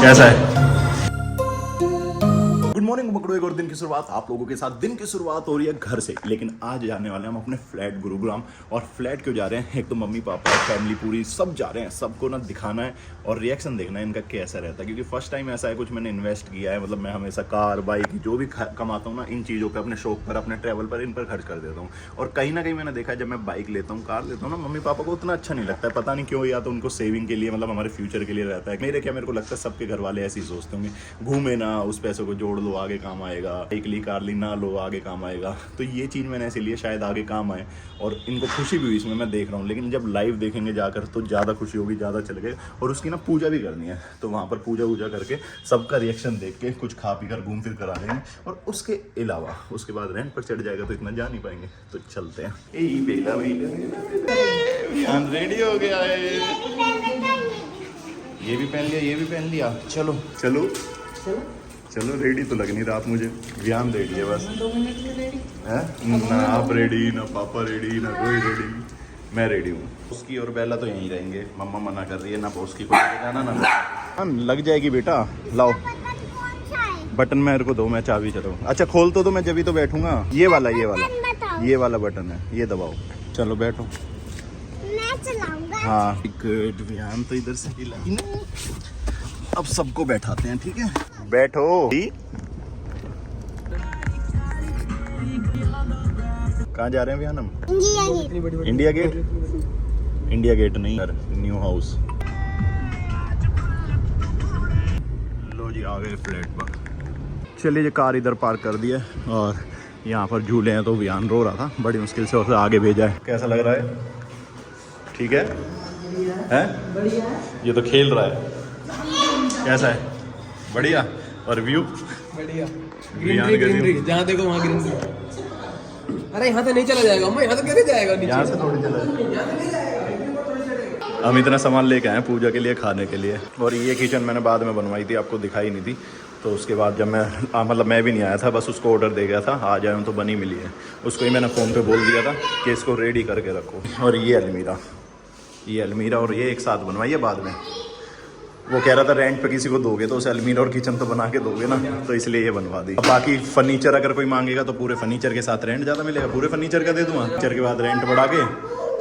कैसा है? Good morning पकड़ो, एक और दिन की शुरुआत आप लोगों के साथ। दिन की शुरुआत हो रही है घर से, लेकिन आज जाने वाले हैं हम अपने फ्लैट गुरुग्राम। और फ्लैट क्यों जा रहे हैं? एक तो मम्मी पापा फैमिली पूरी सब जा रहे हैं, सबको ना दिखाना है और रिएक्शन देखना है इनका कैसा रहता है, क्योंकि फर्स्ट टाइम ऐसा है कुछ मैंने इन्वेस्ट किया है। मतलब मैं हमेशा कार बाइक जो भी कमाता हूँ ना, इन चीज़ों पर, अपने शौक पर, अपने ट्रैवल पर, इन पर खर्च कर देता हूँ। और कहीं ना कहीं मैंने देखा है जब मैं बाइक लेता हूँ, कार लेता हूँ ना, मम्मी पापा को उतना अच्छा नहीं लगता है, पता नहीं क्यों। या तो उनको सेविंग के लिए, मतलब हमारे फ्यूचर के लिए रहता है। मेरे को लगता है सबके घर वाले ऐसे ही सोचते होंगे, घूमे ना, उस पैसों को जोड़ लो आगे काम आएगा, एक ली कार ली ना लो आगे काम आएगा। तो ये चीज़ मैंने ऐसे लिए शायद आगे काम आए, और इनको खुशी भी हुई इसमें, मैं देख रहा हूँ। लेकिन जब लाइव देखेंगे जाकर तो ज़्यादा खुशी होगी, ज़्यादा चलेगा। और उसकी ना पूजा भी करनी है, तो वहाँ पर पूजा वूजा करके सबका रिएक्शन देख के कुछ खा पी कर घूम फिर कर आ जाएंगे। और उसके अलावा उसके बाद रेंट पर चढ़ जाएगा तो इतना जा नहीं पाएंगे, तो चलते हैं। रेडी हो गया है, ये भी पहन लिया, ये भी पहन लिया। चलो चलो चलो, रेडी तो लग नहीं रहा आप मुझे। व्यान रेडी है बस, है ना? आप रेडी ना, पापा रेडी ना, कोई रेडी। मैं रेडी हूँ। उसकी और बेला तो यहीं रहेंगे, मम्मा मना कर रही है ना, उसकी को जाना ना। लग जाएगी बेटा, लाओ बटन मेरे को दो, मैं चाबी चलाऊँ। अच्छा खोल तो मैं जब भी तो बैठूंगा। ये वाला बटन है, ये दबाओ। चलो बैठो, मैं चलाऊंगा। हाँ गुड। व्यान तो इधर से हिलाई ना, अब सबको बैठाते हैं, ठीक है? बैठो। कहाँ जा रहे हैं व्यान हम? India Gate. इंडिया गेट नहीं, न्यू हाउस। लो जी, आ गए फ्लैट पर। चलिए, ये कार इधर पार्क कर दिया और यहाँ पर झूले हैं, तो व्यान रो रहा था, बड़ी मुश्किल से उसे आगे भेजा है। कैसा लग रहा है? ठीक है? हैं? ये तो खेल रहा है। कैसा है? बढ़िया। और व्यू बढ़िया, ग्रीनरी जहाँ देखो वहाँ ग्रीनरी। अरे यहाँ तो नहीं चला जाएगा अम्मा, यहाँ तो कैसे जाएगा? यहाँ से थोड़ी चला जाएगा। हम इतना सामान लेके आए पूजा के लिए, खाने के लिए। और ये किचन मैंने बाद में बनवाई थी, आपको दिखाई नहीं थी। तो उसके बाद जब मैं भी नहीं आया था, बस उसको ऑर्डर दे गया था, आ जाए तो बनी मिली है। उसको ही मैंने फ़ोन पे बोल दिया था कि इसको रेडी करके रखो। और ये अलमीरा और ये एक साथ बनवाइए बाद में। वो कह रहा था रेंट पे किसी को दोगे तो उसे अलमीरा और किचन तो बना के दोगे ना, तो इसलिए ये बनवा दी। बाकी फर्नीचर अगर कोई मांगेगा तो पूरे फर्नीचर के साथ रेंट ज़्यादा मिलेगा, पूरे फर्नीचर का दे दूँगा। फर्नीचर के बाद रेंट बढ़ा के,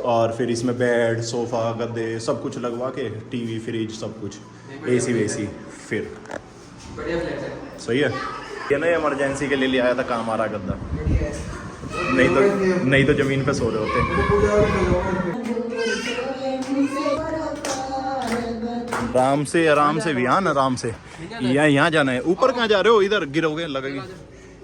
और फिर इसमें बेड सोफ़ा गद्दे सब कुछ लगवा के, टीवी फ्रिज सब कुछ, AC वेसी, फिर बढ़िया फ्लैट है। सही है। ये ना इमरजेंसी के लिए ले आया था, काम आ रहा गद्दा, नहीं तो ज़मीन पे सो रहे होते। आराम से व्यान, आराम से। यहाँ जाना है। ऊपर कहाँ जा रहे हो? इधर गिरोगे, लगेगी।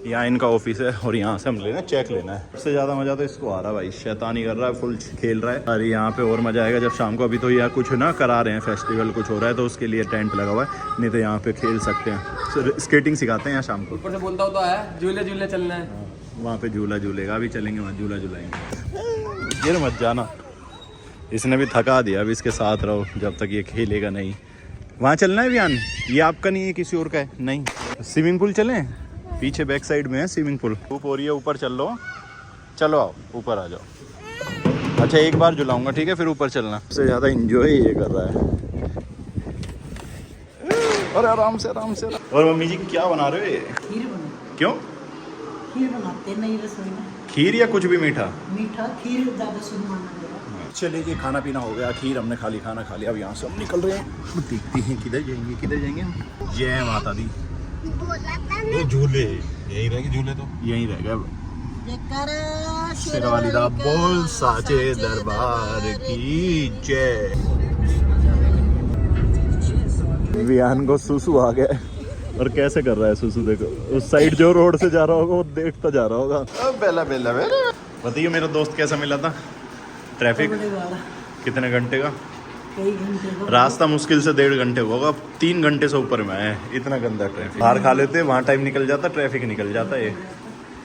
यहाँ इनका ऑफिस है और यहाँ से हम लेना चेक लेना है। सबसे ज़्यादा मज़ा तो इसको आ रहा है भाई, शैतानी कर रहा है, फुल खेल रहा है। अरे यहाँ पे और मज़ा आएगा जब शाम को। अभी तो यहाँ कुछ ना करा रहे हैं, फेस्टिवल कुछ हो रहा है, तो उसके लिए टेंट लगा हुआ है, नहीं तो यहाँ पे खेल सकते हैं। स्केटिंग सिखाते हैं यहाँ शाम को। ऊपर से बोलता होता है झूले चलना है। वहाँ पे झूला झूलेगा, अभी चलेंगे वहाँ, झूला झूलाएंगे। ये मत जाना, इसने भी थका दिया। अभी इसके साथ रहो जब तक ये खेलेगा नहीं। वहाँ चलना है व्यान? ये आपका नहीं है, किसी और का है? नहीं। स्विमिंग पूल चलें? पीछे बैक साइड में है स्विमिंग पूल। धूप हो रही है, ऊपर चल लो। चलो आओ, ऊपर आ जाओ। अच्छा एक बार झुलाऊंगा, ठीक है? फिर ऊपर चलना। सबसे ज़्यादा इंजॉय ये कर रहा है। और आराम से। और मम्मी जी क्या बना रहे हो ये? खीर बना। क्यों? खीर बनाते नहीं रसोई में। खीर या कुछ भी मीठा? मीठा खीर ज़्यादा शुद्ध माना गया। चलिए जी, खाना पीना हो गया, खीर हमने खा ली, खाना खा लिया। अब यहाँ से हम निकल रहे हैं, देखते हैं किधर जाएंगे हम। जय माता दी। ये झूले यही रह गए, झूले तो यही रह गए। शेरवाली दा बोल साचे दरबार की जय। विहान को सुसु आ गया और कैसे कर रहा है सुसु, देखो। उस साइड जो रोड से जा रहा होगा वो देखता जा रहा होगा। अब बेला बताइए, मेरा दोस्त कैसा मिला था? ट्रैफिक कितने घंटे का? कई घंटे का रास्ता मुश्किल से 1.5 घंटे होगा, 3 घंटे से ऊपर में है। इतना गंदा ट्रैफिक। बाहर खा लेते, वहाँ टाइम निकल जाता, ट्रैफिक निकल जाता है।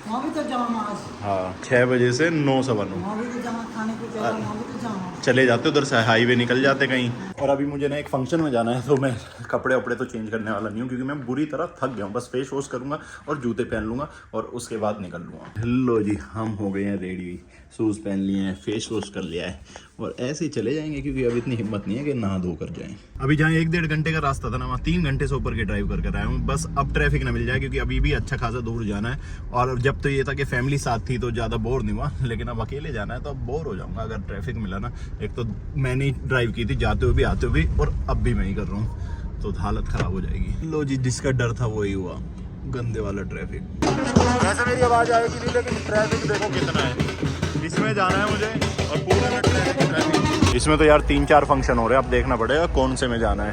वहाँ भी तो जाम आज। हाँ, 6 बजे से 9 सवा 9 वहाँ भी तो जाम, खाने को जाम, वहाँ भी तो जाम। चले जाते, उधर से हाईवे निकल जाते कहीं। और अभी मुझे ना एक फंक्शन में जाना है, तो मैं कपड़े वपड़े तो चेंज करने वाला नहीं हूँ, क्योंकि मैं बुरी तरह थक गया हूँ। बस फेस वॉश करूँगा और जूते पहन लूँगा और उसके बाद निकल लूँगा। लो जी, हम हो गए हैं रेडी, शूज़ पहन लिए हैं, फेस वॉश कर लिया है और ऐसे ही चले जाएंगे क्योंकि अब इतनी हिम्मत नहीं है कि नहा धो कर जाएं। अभी जहाँ 1-1.5 घंटे का रास्ता था ना, वहाँ 3 घंटे से ऊपर के ड्राइव कर आया हूँ। बस अब ट्रैफिक ना मिल जाए क्योंकि अभी भी अच्छा खासा दूर जाना है। और जब तो ये था कि फैमिली साथ थी तो ज़्यादा बोर नहीं हुआ, लेकिन अब अकेले जाना है तो अब बोर हो जाऊँगा अगर ट्रैफिक मिला ना। एक तो मैंने ही ड्राइव की थी जाते हुए भी आते हुए भी, और अब भी मैं ही कर रहा हूँ, तो हालत ख़राब हो जाएगी। लो जी, जिसका डर था वही हुआ, गंदे वाला ट्रैफिक। वैसे मेरी आवाज़ आएगी नहीं, लेकिन ट्रैफिक देखो कितना है। इसमें जाना है मुझे और पूरे में ट्रैफिक। इसमें तो यार 3-4 फंक्शन हो रहे हैं, अब देखना पड़ेगा कौन से में जाना है।